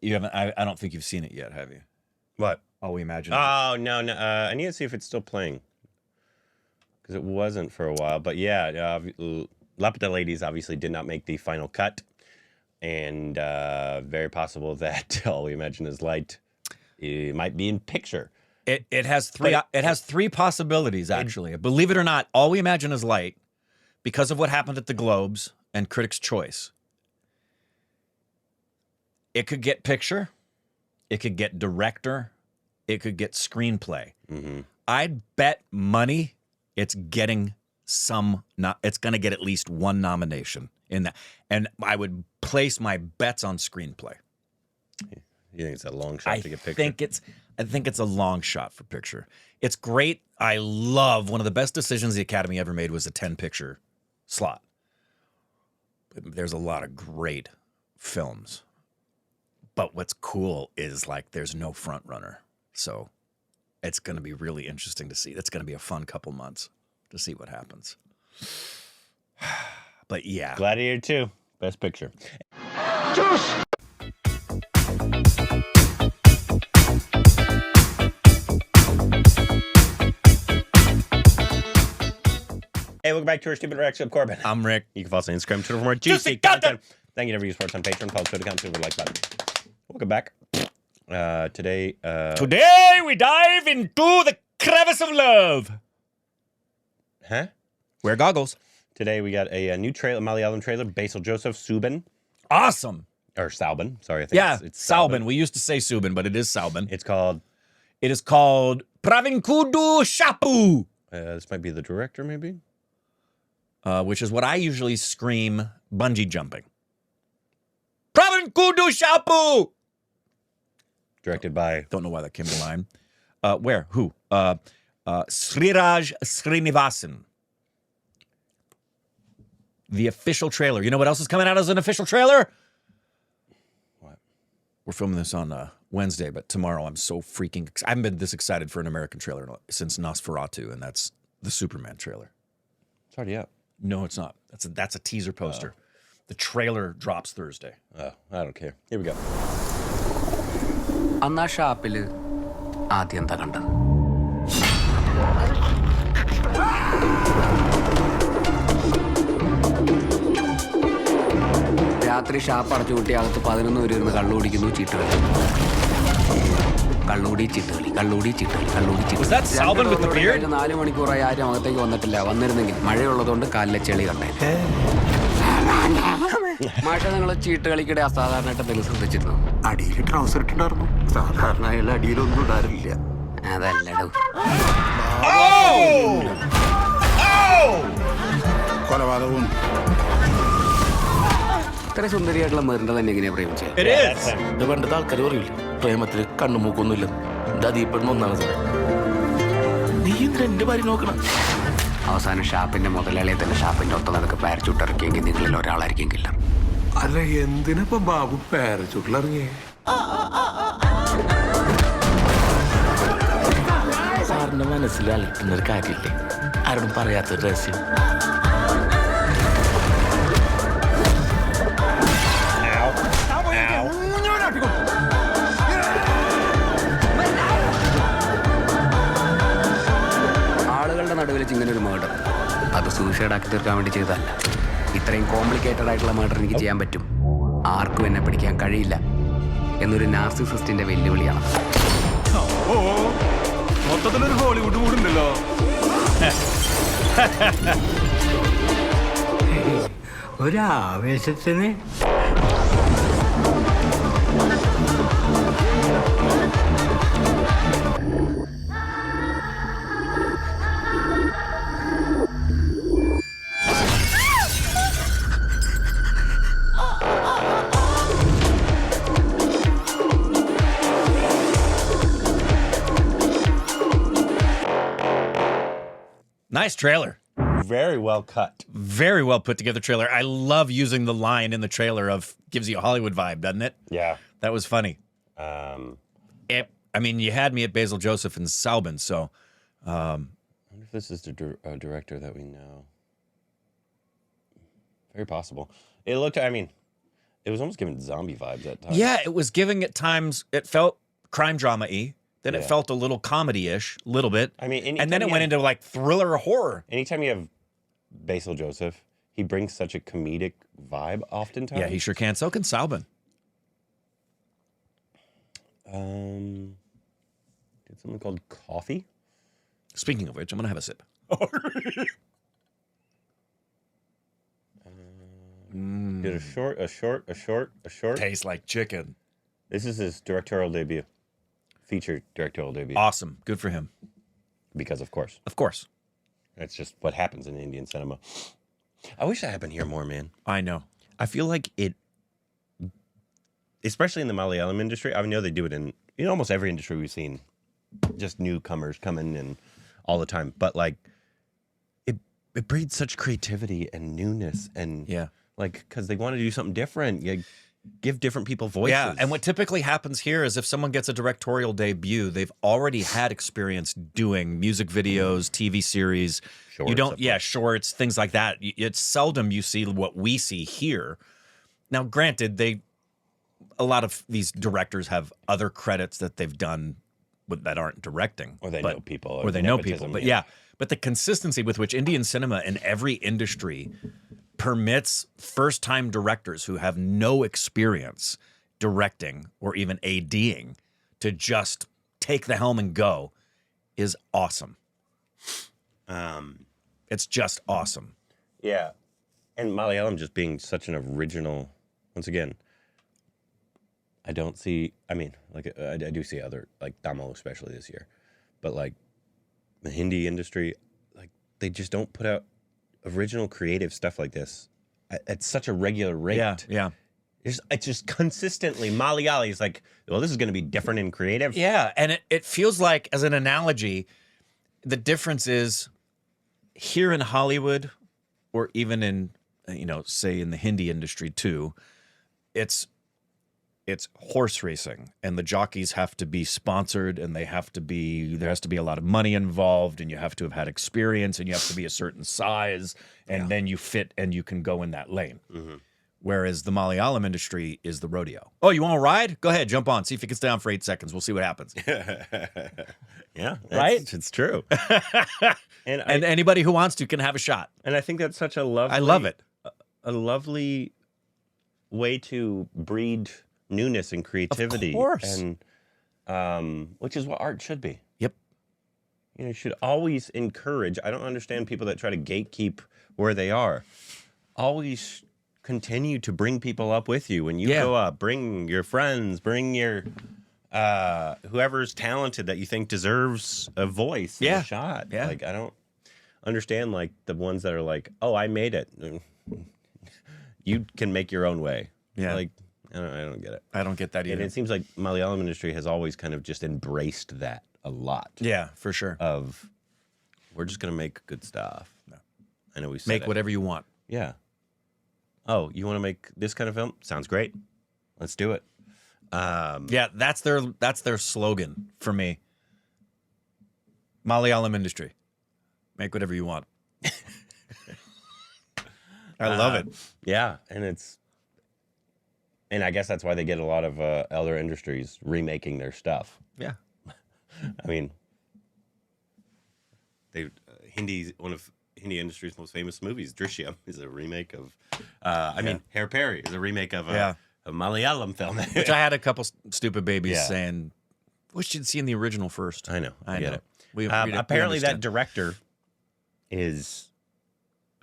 You haven't. I don't think you've seen it yet, have you? What? All We Imagine. Oh, no. I need to see if it's still playing. Because it wasn't for a while. But yeah, Lapita Ladies obviously did not make the final cut. And very possible that All We Imagine Is Light. It might be in picture. It has three. It has three possibilities, actually. Believe it or not, All We Imagine Is Light, because of what happened at the Globes and Critics' Choice. It could get picture, it could get director, it could get screenplay. I'd bet money it's getting some. It's going to get at least one nomination in that, and I would place my bets on screenplay. You think it's a long shot to get picture? I think it's a long shot for picture. It's great. I love one of the best decisions the Academy ever made was a 10-picture slot. But there's a lot of great films. But what's cool is like there's no front runner. So it's going to be really interesting to see. That's going to be a fun couple months to see what happens. But yeah. Gladiator 2, best picture. Juice! Hey, welcome back to our Stupid Reaction. I'm Corbin. I'm Rick. You can follow us on Instagram, Twitter for more juicy content. Thank you to everyone who supports on Patreon. Follow Twitter account, super like button. Welcome back. Today we dive into the crevice of love. Huh? Wear goggles. Today we got a new trailer, Malayalam trailer, Basil Joseph, Soubin. Awesome. Or Soubin. Sorry, I think it's Soubin. We used to say Soubin, but it is Soubin. It's called... It is called Pravinkoodu Shappu. This might be the director, maybe? Which is what I usually scream bungee jumping. Pravinkoodu Shappu! Directed by... Don't know why that came to mind. Where? Who? Sreeraj Sreenivasan. The official trailer. You know what else is coming out as an official trailer? What? We're filming this on Wednesday, but tomorrow I'm so freaking... I haven't been this excited for an American trailer since Nosferatu, and that's the Superman trailer. It's already out. No, it's not. That's a teaser poster. Oh. The trailer drops Thursday. Oh, I don't care. Here we go. അന്നാ ഷാപ്പില് ആദ്യം എന്താ കണ്ടത്? രാത്രി shop അടച്ചു കൂട്ടി അകത്ത് 11 പേര് ഇരുന്ന് കള്ളുകുടിക്കുന്നു, ചീട്ടുകളി. കള്ളുകൂടി ചീട്ടുകളി, കള്ളുകൂടി ചീട്ടുകളി, കള്ളുകൂടി ചീട്ടുകളി. 4 മണിക്കൂറായി ആരും അകത്തേക്ക് വന്നിട്ടില്ല. വന്നിരുന്നെങ്കിൽ മഴയുള്ളതുകൊണ്ട് കാലിലെ ചെളി കണ്ടേ. മാഷ, നിങ്ങൾ ചീട്ട് കളിക്കിടെ അസാധാരണമായിട്ട് എന്തെങ്കിലും ശ്രദ്ധിച്ചിരുന്നു? അടിയിൽ ട്രൗസർ ഇട്ടുണ്ടായിരുന്നു. സാധാരണ അയാൾ അടിയിലൊന്നും ഇടാറില്ല. അതല്ലടോ. കൊലപാതകവും ഇത്ര സുന്ദരിയായിട്ടുള്ള മെറിന്റെ തന്നെ എങ്ങനെയാ പ്രേമിച്ചത്? ഇത് പണ്ടത്തെ ആൾക്കാർ പറയില്ലേ, പ്രേമത്തിൽ കണ്ണുമൂക്കൊന്നുമില്ല. ദീപ്പെടുന്ന ഒന്നാമത്. നീ എന്തിനാ എന്റെ ഭാര്യ നോക്കണം? അവസാനം ഷാപ്പിന്റെ മുതലാളിയെ തന്നെ ഷാപ്പിന്റെ ഒത്ത നടക്ക് പാരച്ചൂട്ട് ഇറക്കിയെങ്കിൽ നിങ്ങളിൽ ഒരാളായിരിക്കും കില്ല. അല്ല, എന്തിനപ്പ ബാബു പാരച്ചൂട്ടിലിറങ്ങിയേ? സാറിന്റെ മനസ്സിൽ അലട്ടുന്നൊരു കാര്യമില്ലേ, ആരോടും പറയാത്തൊരു രഹസ്യം? ആളുകളുടെ നടുവിൽ ഇങ്ങനെ ഒരു മേർഡർ, അത് സൂസൈഡ് ആക്കി തീർക്കാൻ വേണ്ടി ചെയ്തതല്ല. ഇത്രയും കോംപ്ലിക്കേറ്റഡ് ആയിട്ടുള്ള മേർഡർ എനിക്ക് ചെയ്യാൻ പറ്റും, ആർക്കും എന്നെ പിടിക്കാൻ കഴിയില്ല എന്നൊരു നാർസിസിസ്റ്റിന്റെ വെല്ലുവിളിയാണ്. മൊത്തത്തിലൊരു Hollywood കൂടുണ്ടല്ലോ. ഒരാവേശത്തിന് Nice trailer. Very well cut. Very well put together trailer. I love using the line in the trailer of gives you a Hollywood vibe, doesn't it? Yeah. That was funny. I mean, you had me at Basil Joseph and Soubin, so... I wonder if this is the director that we know. Very possible. It It was almost giving zombie vibes at times. Yeah, it was giving at times. It felt crime drama-y. Then it Yeah. felt a little comedy-ish, a little bit. I mean, and then it went into like thriller horror. Anytime you have Basil Joseph, he brings such a comedic vibe oftentimes. Yeah, he sure can. So can Soubin. Did something called Coffee. Speaking of which, I'm gonna have a sip. Did a short. Tastes like chicken. This is his directorial debut. Featured directorial debut. Awesome. Good for him. Because, of course, Of course. that's just what happens in Indian cinema. I wish that happened here more, man. I know. I feel like it, especially in the Malayalam industry. I know they do it in almost every industry we've seen. Just newcomers coming in all the time, but like it breeds such creativity and newness, and like because they want to do something different. You give different people voices. Yeah, and what typically happens here is if someone gets a directorial debut, they've already had experience doing music videos, TV series. Shorts, you don't, shorts, things like that. It's seldom you see what we see here. Now, granted, a lot of these directors have other credits that they've done that aren't directing, or they know people, or they know people. But but the consistency with which Indian cinema in every industry permits first-time directors who have no experience directing or even ADing to just take the helm and go is awesome. It's just awesome. Yeah, and Malayalam just being such an original. Once again, I don't see. I mean, like I do see other like Tamil, especially this year, but like the Hindi industry, like they just don't put out original creative stuff like this at such a regular rate. Yeah. It's just consistently Malayali is like, well, this is going to be different and creative. Yeah, and it feels like, as an analogy, the difference is here in Hollywood, or even in, say in the Hindi industry too, it's horse racing, and the jockeys have to be sponsored, and there has to be a lot of money involved, and you have to have had experience, and you have to be a certain size, and then you fit and you can go in that lane. Mm-hmm. Whereas the Malayalam industry is the rodeo. Oh, you want to ride? Go ahead, jump on. See if you can stay on for 8 seconds. We'll see what happens. Yeah, right? It's true. and anybody who wants to can have a shot. And I think that's such a lovely. I love it. A lovely way to breed newness and creativity. Of course. And which is what art should be. Yep. You should always encourage. I don't understand people that try to gatekeep where they are. Always continue to bring people up with you when you go up. Bring your friends. Bring your whoever's talented that you think deserves a voice, and a shot. Yeah. Like I don't understand like the ones that are like, oh, I made it. You can make your own way. Yeah. Like I don't get it. I don't get that either. And it seems like Malayalam industry has always kind of just embraced that a lot. Yeah, for sure. Of we're just gonna make good stuff. No. I know we said Make it. whatever you want. Yeah. Oh, you want to make this kind of film? Sounds great. Let's do it. Yeah, that's their slogan for me. Malayalam industry. Make whatever you want. I love it. Yeah, and I guess that's why they get a lot of other industries remaking their stuff. Yeah. I mean, one of Hindi industry's most famous movies, Drishyam, is a remake of. I mean, Hair Perry is a remake of a Malayalam film. Which I had a couple stupid babies saying, wish you'd seen the original first. I know. I get know. it. We apparently, that understand. director is.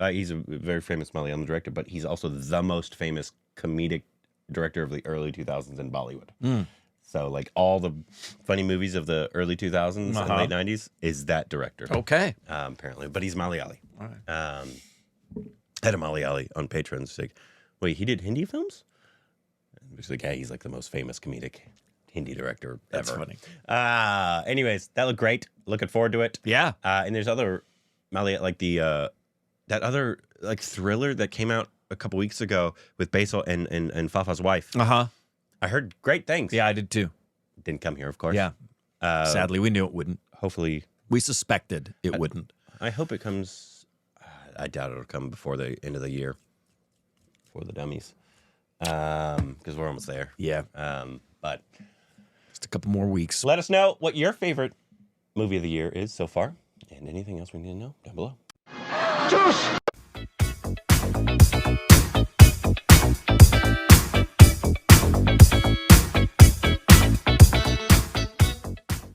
He's a very famous Malayalam director, but he's also the most famous comedic director of the early 2000s in Bollywood. So, like, all the funny movies of the early 2000s and late 90s is that director. Okay. Apparently. But he's Malayali. All right. I had a Malayali on Patreon. It's like, wait, he did Hindi films? It's like, yeah, he's like the most famous comedic Hindi director That's ever. funny. Anyways, that looked great. Looking forward to it. Yeah. And there's other Malayalam, like that other like thriller that came out a couple weeks ago with Basil and Fafa's wife. Uh-huh. I heard great things. Yeah, I did too. Didn't come here, of course. Yeah. Sadly, we knew it wouldn't. Hopefully. We suspected it wouldn't. I hope it comes. I doubt it'll come before the end of the year. For the dummies. because we're almost there. Yeah. But Just a couple more weeks. let us know what your favorite movie of the year is so far, and anything else we need to know down below. Just